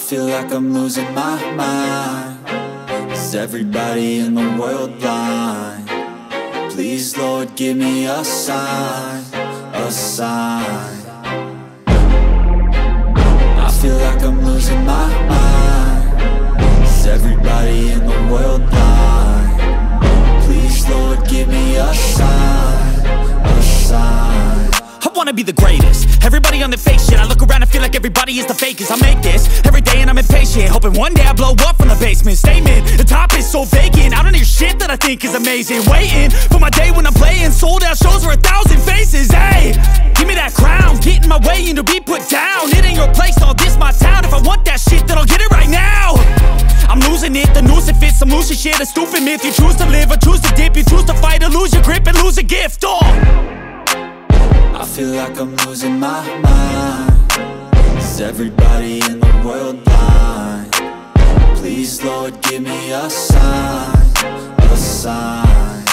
feel like I'm losing my mind. Is everybody in the world blind? Please, Lord, give me a sign, a sign. I feel like I'm losing my mind. Is everybody in the world blind? Please, Lord, give me a sign, a sign. I wanna be the greatest. Everybody on the fake shit. I look around and feel like everybody is the fakest. I make this every day and I'm impatient, hoping one day I blow up from the basement. Statement, the top is so vacant. I don't hear shit that I think is amazing. Waiting for my day when I'm playing sold out shows for 1,000 faces. Hey, give me that crown, get in my way and to be put down. It ain't your place, all this my town. If I want that shit, then I'll get it right now. I'm losing it, the noose it fits. I'm losing shit, a stupid myth. You choose to live or choose to dip. You choose to fight or lose your grip and lose a gift. I feel like I'm losing my mind. Is everybody in the world blind? Please, Lord, give me a sign, a sign.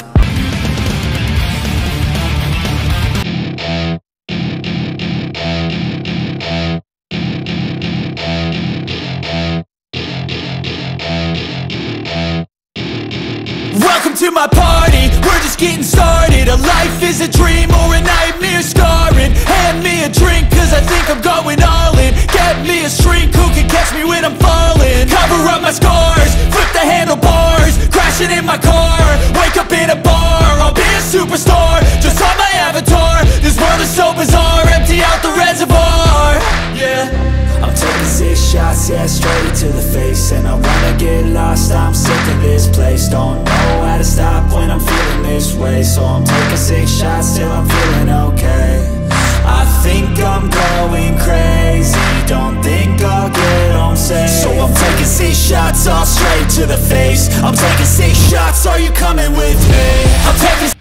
Welcome to my party, we're just getting started. A life is a dream or a nightmare scarring. Hand me a drink cause I think I'm going all in. Get me a shrink who can catch me when I'm falling. Cover up my scars, flip the handlebars. Crashing in my car, wake up in a bar. I'll be a superstar, just on my avatar. This world is so bizarre, empty out the reservoir. Yeah, I'm taking 6 shots, yeah, straight to the face. And I wanna get lost, I'm sick of this place. Don't know how to stop when I'm feeling this way. So I'm taking 6 shots till I'm feeling okay. I think I'm going crazy, don't think I'll get home safe. So I'm taking 6 shots, all straight to the face. I'm taking 6 shots, are you coming with me? I'm taking